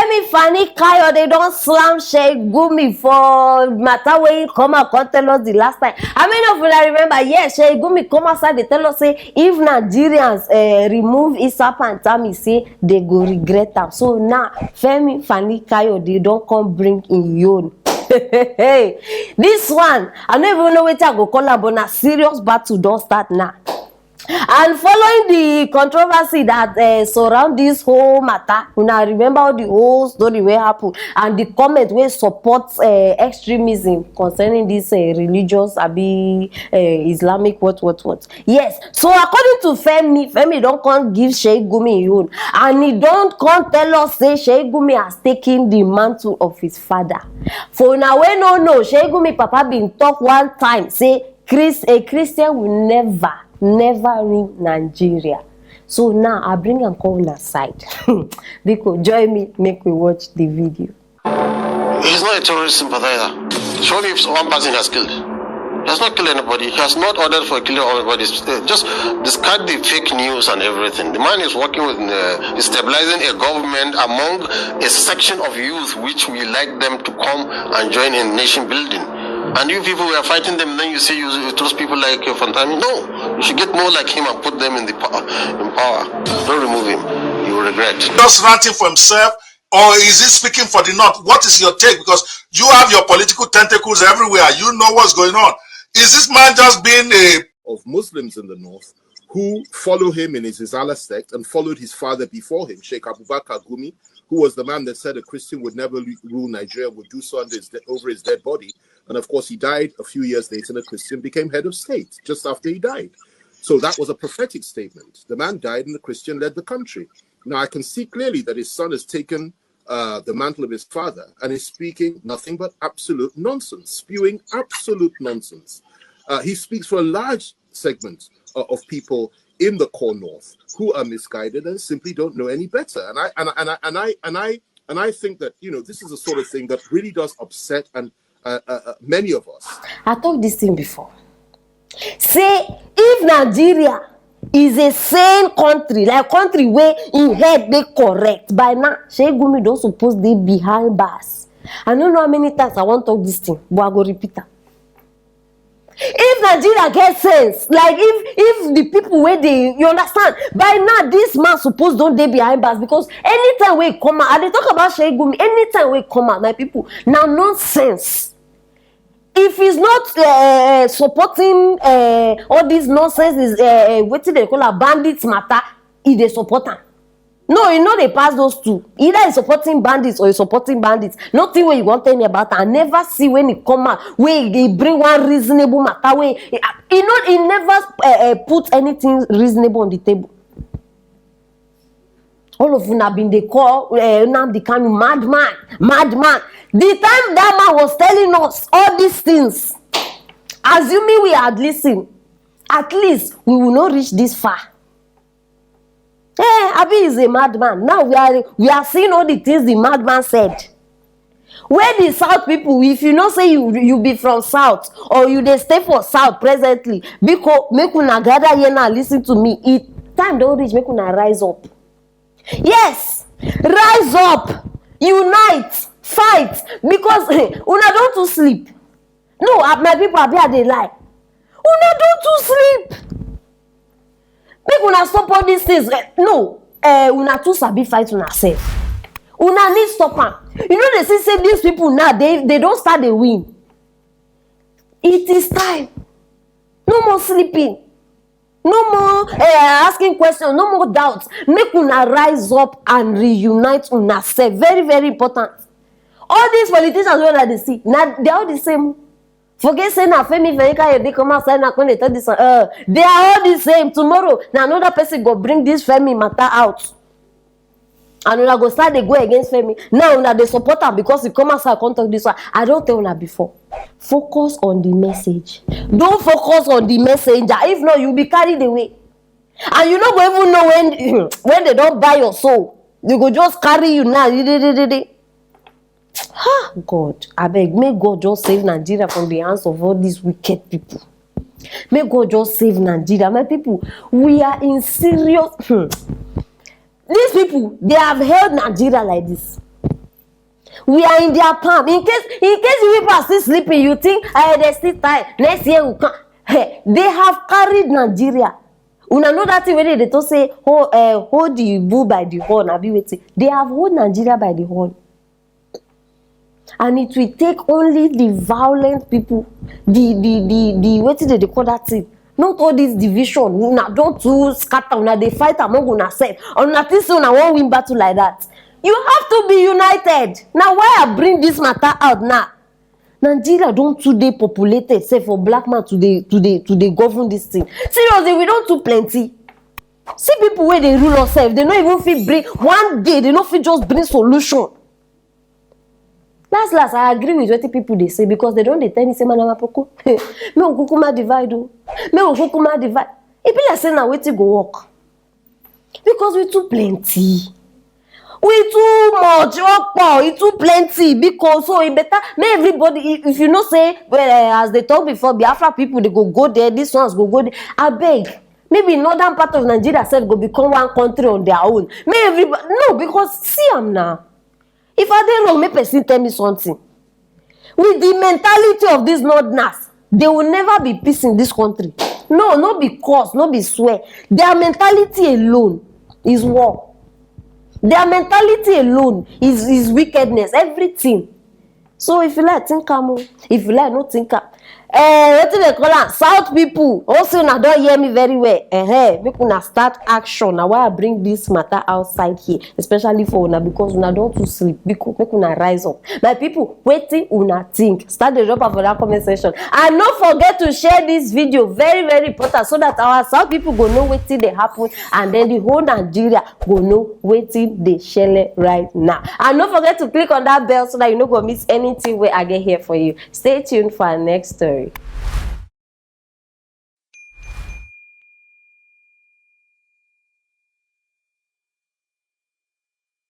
Femi Fani Kayode don't slam Sheikh Gumi for matter wey come out come tell us the last time. How many of you remember? Yes, Sheikh Gumi come outside they tell us say if Nigerians remove Issa Pantami, say they go regret them. So now Femi Fani Kayode don't come bring in own. This one I don't even know what I go call am, but na serious battle don't start now. And following the controversy that surround this whole matter, una remember all the whole story wey happen and the comment wey support extremism concerning this religious Islamic what. Yes, so according to Femi don't come give Sheikh Gumi own, and he don't come tell us say Sheikh Gumi has taken the mantle of his father. For now we no Sheikh Gumi papa been talk one time say a Christian will never rule Nigeria. So now I bring and call on the side. Because join me, make me watch the video. He's not a terrorist sympathizer. Show me if one person has killed. He has not killed anybody. He has not ordered for killing everybody. Just discard the fake news and everything. The man is working with stabilizing a government among a section of youth which we like them to come and join in nation building. And you people were fighting them, then you say you trust people like Pantami. No, you should get more like him and put them in power. Don't remove him. You will regret. Just ranting for himself, or is he speaking for the North? What is your take? Because you have your political tentacles everywhere. You know what's going on. Is this man just being of Muslims in the North who follow him in his Izala sect and followed his father before him, Sheikh Gumi, who was the man that said a Christian would never rule Nigeria, would do so over his dead body. And of course, he died a few years later, and a Christian became head of state just after he died. So that was a prophetic statement. The man died and the Christian led the country. Now, I can see clearly that his son has taken the mantle of his father and is speaking nothing but absolute nonsense, spewing absolute nonsense. He speaks for a large segment of people in the core North who are misguided and simply don't know any better. And I think that, you know, this is the sort of thing that really does upset many of us. I talked this thing before. Say if Nigeria is a sane country, like country where in head they correct, by now Sheikh Gumi don't suppose they behind bars. I don't know how many times I want to talk this thing, but I go repeat it. If Nigeria gets sense, like if the people where you understand, by now this man suppose don't they behind bars, because anytime we come out, and they talk about Sheikh Gumi, anytime we come out, my people, now nonsense. If he's not supporting all this nonsense, is what they call a bandits matter, he they support them. No, you know they pass those two. Either he's supporting bandits or he's supporting bandits. Nothing where you want to tell me about. I never see when he come out where he bring one reasonable matter. Where you know he never put anything reasonable on the table. All of you have been they call Nnamdi Kanu madman. The time that man was telling us all these things, assuming we had listened, at least we will not reach this far. Abi is a madman. Now we are seeing all the things the madman said. Where the South people, if you know say you be from South or you they stay for South presently, because make una gather here now, listen to me. It time don't reach, make una rise up. Yes, rise up, unite, fight, because una don't to sleep. No, my people are here, they lie. Una don't to sleep. Make una stop all these things. No, una too sabi fight una self. Una need stop am. You know they say these people now they don't start the win. It is time. No more sleeping. No more asking questions. No more doubts. Make una rise up and reunite una self. Very, very important. All these politicians when they see now they are all the same. Forget saying na Femi Fani Kayode they come outside now when they tell this they are all the same. Tomorrow now another person go bring this Femi matter out. And una go start they go against Femi. Now una they support her because he come outside and talk this one. I don't tell una before. Focus on the message. Don't focus on the messenger. If not, you'll be carried away. And you not go even know when they don't buy your soul. They go just carry you now. God, I beg, may God just save Nigeria from the hands of all these wicked people. May God just save Nigeria. My people, we are in serious... These people, they have held Nigeria like this. We are in their palm. In case you people are still sleeping, you think they still tired. Next year will come. Hey, they have carried Nigeria. Una know that thing when they don't say hold the bull by the horn. I be waiting. They have hold Nigeria by the horn. And it will take only the violent people, the what did they call that thing? Not all this division. Una don't to scatter. Una they fight among una self. Una think so una won't win battle like that. You have to be united. Now why I bring this matter out now? Nigeria don't today populated, say for black man today govern this thing. Seriously, we don't too plenty. See people where they rule ourselves, they don't even fit bring one day, they don't fit just bring solution. Last, I agree with what people they say because they don't tell me say man Aproko. Me ukukuma divide. Me ukukuma divide. It be like saying now wait to go work. Because we too plenty. We too much, it's too plenty because so it better. May everybody, if you know say, well, as they talk before, Biafra people they go there, these ones go there. I beg, maybe northern part of Nigeria self go become one country on their own. May everybody no because see am now. If I don't know, make person tell me something. With the mentality of these northerners, they will never be peace in this country. No, not because, not be swear. Their mentality alone is war. Their mentality alone is wickedness, everything. So if you like think if you like not think what do they call that? South people also now don't hear me very well. Make una start action. Now why I bring this matter outside here, especially for una because una don't to sleep. Because make una rise up. My people, waiting una think. Start the drop for that comment section. And don't forget to share this video. Very, very important so that our South people go know what they happen and then the whole Nigeria go know waiting they share right now. And don't forget to click on that bell so that you don't go miss anything where I get here for you. Stay tuned for our next story.